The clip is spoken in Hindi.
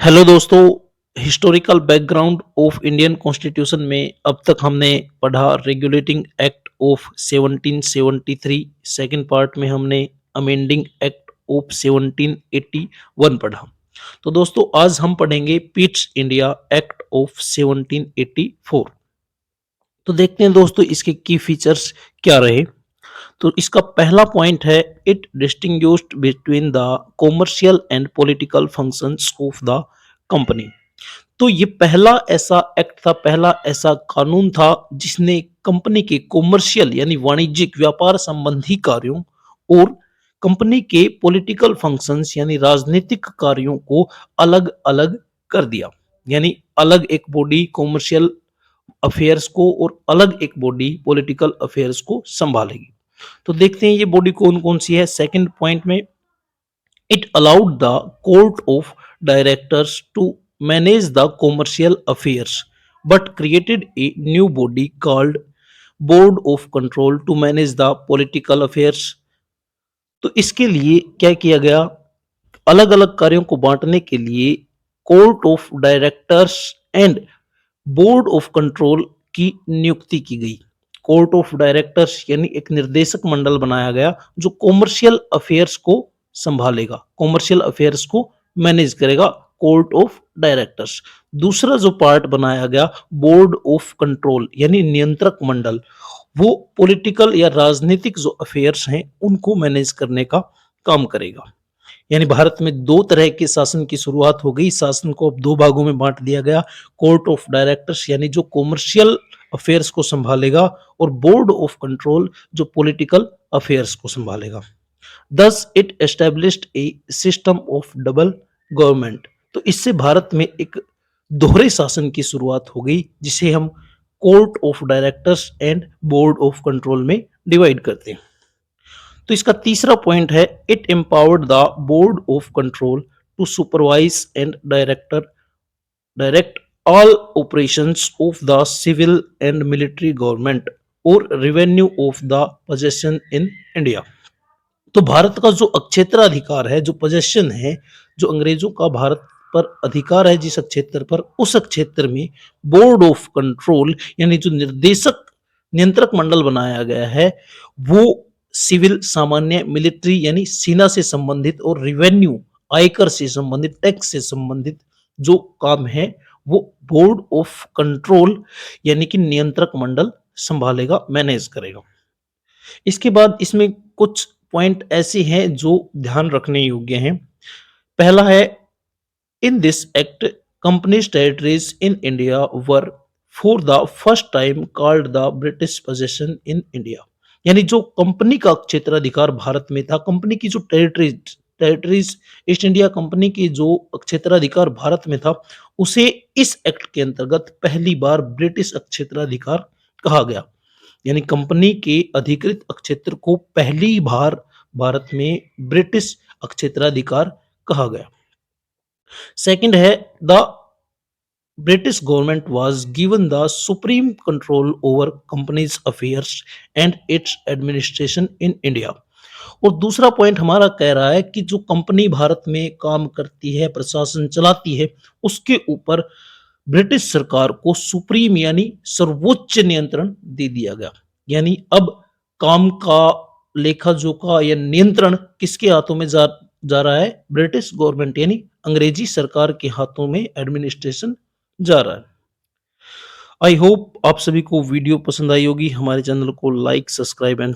हेलो दोस्तों। Historical background of Indian constitution में अब तक हमने पढ़ा regulating act of 1773। Second part में हमने अमेंडिंग एक्ट ऑफ 1781 पढ़ा। तो दोस्तों आज हम पढ़ेंगे पिट्स इंडिया एक्ट ऑफ 1784। तो देखते हैं दोस्तों इसके की फीचर्स क्या रहे। तो इसका पहला पॉइंट है, it distinguished between the commercial and political functions of the company. तो ये पहला ऐसा एक्ट था, पहला ऐसा कानून था जिसने कंपनी के कॉमर्शियल यानी वाणिज्यिक व्यापार संबंधी कार्यों और कंपनी के पॉलिटिकल फंक्शंस यानी राजनीतिक कार्यों को अलग अलग कर दिया। यानी अलग एक बॉडी कॉमर्शियल अफेयर्स को और अलग एक बॉडी पॉलिटिकल अफेयर्स को संभालेगी। तो देखते हैं ये बॉडी कौन कौन सी है। सेकंड पॉइंट में, it allowed the court of directors to manage the commercial affairs but created a new body called board of control to manage the political affairs। तो इसके लिए क्या किया गया, अलग अलग कार्यों को बांटने के लिए court of directors and board of control की नियुक्ति की गई। कोर्ट ऑफ डायरेक्टर्स यानी एक निर्देशक मंडल बनाया गया जो कॉमर्शियल अफेयर्स को संभालेगा, कॉमर्शियल अफेयर्स को मैनेज करेगा, कोर्ट ऑफ डायरेक्टर्स। दूसरा जो पार्ट बनाया गया, बोर्ड ऑफ कंट्रोल यानी नियंत्रक मंडल, वो पॉलिटिकल या राजनीतिक जो अफेयर्स हैं उनको मैनेज करने का काम करेगा। यानी भारत में दो तरह के शासन की शुरुआत हो गई। शासन को अब दो भागों में बांट दिया गया, कोर्ट ऑफ डायरेक्टर्स यानी जो कॉमर्शियल अफेयर्स को संभालेगा और बोर्ड ऑफ कंट्रोल जो पॉलिटिकल अफेयर्स को संभालेगा। Thus it established A system of double government. तो इससे भारत में एक दोहरे शासन की शुरुआत हो गई जिसे हम court of directors and board of control में डिवाइड करते हैं। तो इसका तीसरा पॉइंट है, it empowered the board of control to supervise and direct all operations of the civil and military government और revenue of the possession in India. तो भारत का जो अक्षेत्राधिकार है, जो पोजेशन है, जो अंग्रेजों का भारत पर अधिकार है जिस क्षेत्र पर, उस क्षेत्र में बोर्ड ऑफ कंट्रोल यानी जो निर्देशक नियंत्रक मंडल बनाया गया है वो सिविल, सामान्य, मिलिट्री यानी सेना से संबंधित और रेवेन्यू आयकर से संबंधित, टैक्स से संबंधित जो काम है वो बोर्ड ऑफ कंट्रोल यानी कि नियंत्रक मंडल संभालेगा, मैनेज करेगा। इसके बाद इसमें कुछ पॉइंट ऐसे हैं जो ध्यान रखने योग्य हैं। पहला है, in this act companies territories in India were for the first time called the British possession in India. यानी जो कंपनी का क्षेत्राधिकार भारत में था, कंपनी की जो टेरिटरीज ईस्ट इंडिया कंपनी की जो क्षेत्राधिकार भारत में था उसे इस एक्ट के अंतर्गत पहली बार ब्रिटिश क्षेत्राधिकार कहा गया। यानी कंपनी के अधिकृत क्षेत्र को पहली बार भारत में ब्रिटिश क्षेत्राधिकार कहा गया। सेकंड है, the British government was given the supreme control over companies affairs and it's administration in India. और दूसरा पॉइंट हमारा कह रहा है कि जो कंपनी भारत में काम करती है, प्रशासन चलाती है, उसके ऊपर ब्रिटिश सरकार को सुप्रीम यानी सर्वोच्च नियंत्रण दे दिया गया। यानी अब काम का लेखा जोखा या नियंत्रण किसके हाथों में जा रहा है? ब्रिटिश गवर्नमेंट यानी अंग्रेजी सरकार के हाथों में एडमिनिस्ट्रेशन जा रहा है। आई होप आप सभी को वीडियो पसंद आई होगी। हमारे चैनल को लाइक, सब्सक्राइब एंड